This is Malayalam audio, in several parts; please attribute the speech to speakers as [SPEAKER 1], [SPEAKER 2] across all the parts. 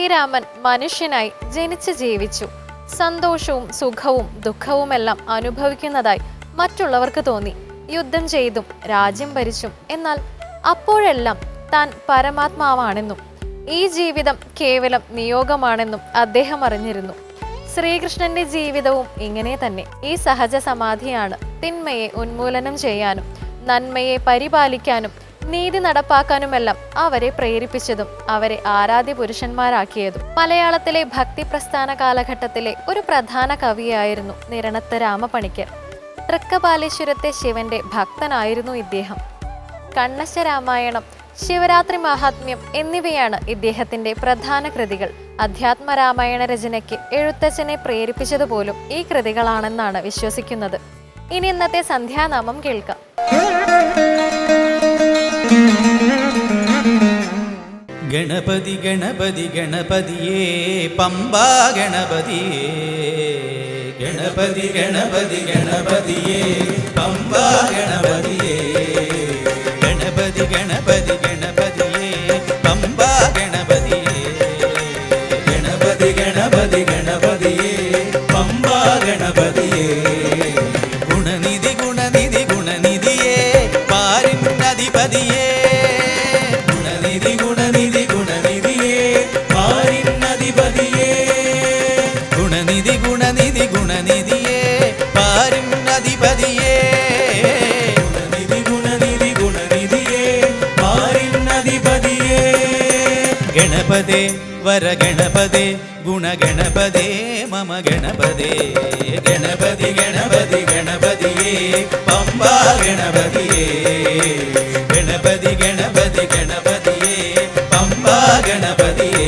[SPEAKER 1] ശ്രീരാമൻ മനുഷ്യനായി ജനിച്ച് ജീവിച്ചു. സന്തോഷവും സുഖവും ദുഃഖവുമെല്ലാം അനുഭവിക്കുന്നതായി മറ്റുള്ളവർക്ക് തോന്നി. യുദ്ധം ചെയ്തും രാജ്യം ഭരിച്ചും. എന്നാൽ അപ്പോഴെല്ലാം താൻ പരമാത്മാവാണെന്നും ഈ ജീവിതം കേവലം നിയോഗമാണെന്നും അദ്ദേഹം അറിഞ്ഞിരുന്നു. ശ്രീകൃഷ്ണന്റെ ജീവിതവും ഇങ്ങനെ തന്നെ. ഈ സഹജ സമാധിയാണ് തിന്മയെ ഉന്മൂലനം ചെയ്യാനും നന്മയെ പരിപാലിക്കാനും നീതി നടപ്പാക്കാനുമെല്ലാം അവരെ പ്രേരിപ്പിച്ചതും അവരെ ആരാധ്യ പുരുഷന്മാരാക്കിയതും. മലയാളത്തിലെ ഭക്തി പ്രസ്ഥാന കാലഘട്ടത്തിലെ ഒരു പ്രധാന കവിയായിരുന്നു നിരണത്ത് രാമപണിക്കർ. തൃക്കപാലീശ്വരത്തെ ശിവന്റെ ഭക്തനായിരുന്നു ഇദ്ദേഹം. കണ്ണശ രാമായണം, ശിവരാത്രി മഹാത്മ്യം എന്നിവയാണ് ഇദ്ദേഹത്തിന്റെ പ്രധാന കൃതികൾ. അധ്യാത്മരാമായണ രചനയ്ക്ക് എഴുത്തച്ഛനെ പ്രേരിപ്പിച്ചതുപോലും ഈ കൃതികളാണെന്നാണ് വിശ്വസിക്കുന്നത്. ഇനി ഇന്നത്തെ സന്ധ്യാനാമം കേൾക്കാം.
[SPEAKER 2] ഗണപതി ഗണപതി ഗണപതിയേ പമ്പാ ഗണപതിയേ, ഗണപതി ഗണപതി ഗണപതിയേ പമ്പാ ഗണപതിയേ, ഗണപതി ഗണപതി ഗണപതിയേ പമ്പാ ഗണപതിയേ, ഗണപതി ഗണപതി ഗണപതിയേ പമ്പാ ഗണപതിയേ, ഗുണനിധി ഗുണനിധി ഗുണനിധിയേ പാരിന്നധിപതിയേ, ഗുണനിധി ഗുണനിധി ഗുണനിധിയേ പാരിന്നധിപതിയേ, ഗുണനിധി ഗുണനിധി ഗുണനിധിയേ പാരിന്നധിപതിയേ, ഗുണനിധി ഗുണനിധി ഗുണനിധിയേ പാരിന്നധിപതിയേ, ഗണപതേ വര ഗണപതേ ഗുണഗണപതേ മമ ഗണപതേ, ഗണപതി ഗണപതി ഗണപതിയേ പമ്പാ ഗണപതിയേ, ഗണപതി ഗണപതി ഗണപതിയേ പമ്പാ ഗണപതിയേ.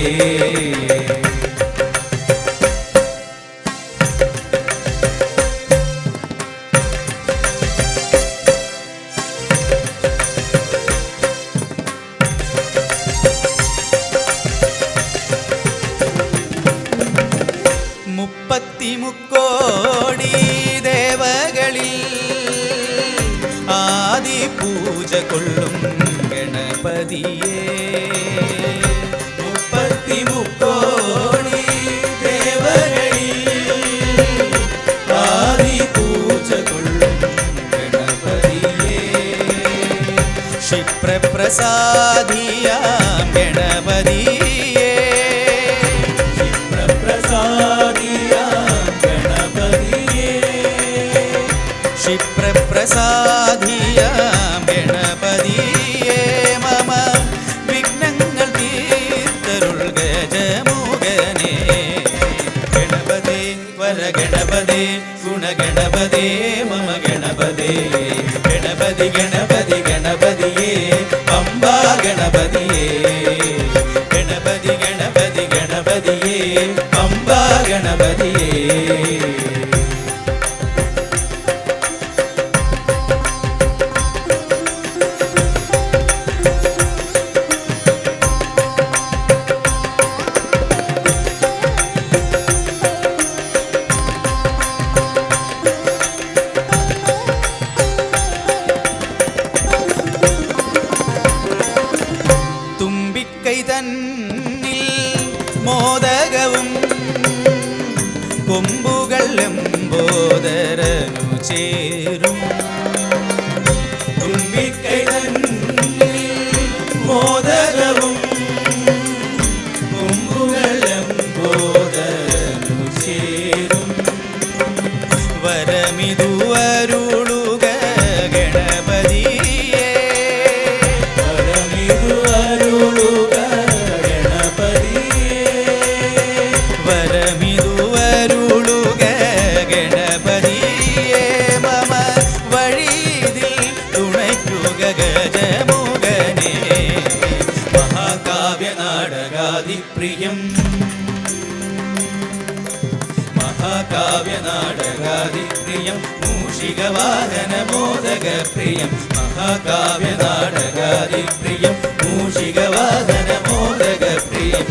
[SPEAKER 2] മുക്കോടി ദേവകളിൽ ആദി പൂജ കൊള്ളും ഗണപതിയേ, മുക്കോടി ദേവകളിൽ ആദി പൂജ കൊള്ളും ഗണപതിയേ, ക്ഷിപ്രപ്രസാദിയാം ഗണപതിയേ, ക്ഷിപ്രപ്രസാദിയാം ഗണപതിയേ മമ വിഘ്നങ്ങൾ തീർത്തരുൾ ഗജമുഖനേ, ഗണപതേ വര ഗണപതേ ഗുണഗണപതേ മമ ഗണപതേ, ഗണപതി ഗണപതി ഗണപതിയേ പമ്പാ ഗണപതിയേ, ഗണപതി ഗണപതി ഗണപതിയേ പമ്പാ ഗണപതിയേ. മോദകവും കൊമ്പുകൾ എമ്പോദരനു ചേരും, തുമ്പിക്കൈ മോദകവും കൊമ്പുകൾ എമ്പോദരനു ചേരും, വരമിതു അരുളുക ഗണപതിയേ, വരമിതു അരുളുക വരമിതുവരുളുക ഗണപതിയേ മമ വഴിതിൽ തുണയ്ക്കുക ഗജമുഖനേ, മഹാകാവ്യ നാടകാദിപ്രിയം, മഹാകാവ്യ നാടകാദിപ്രിയം മൂഷികവാഹന മോദകപ്രിയം, മഹാകാവ്യ നാടകാദിപ്രിയം മൂഷികവാഹന മോദകപ്രിയം,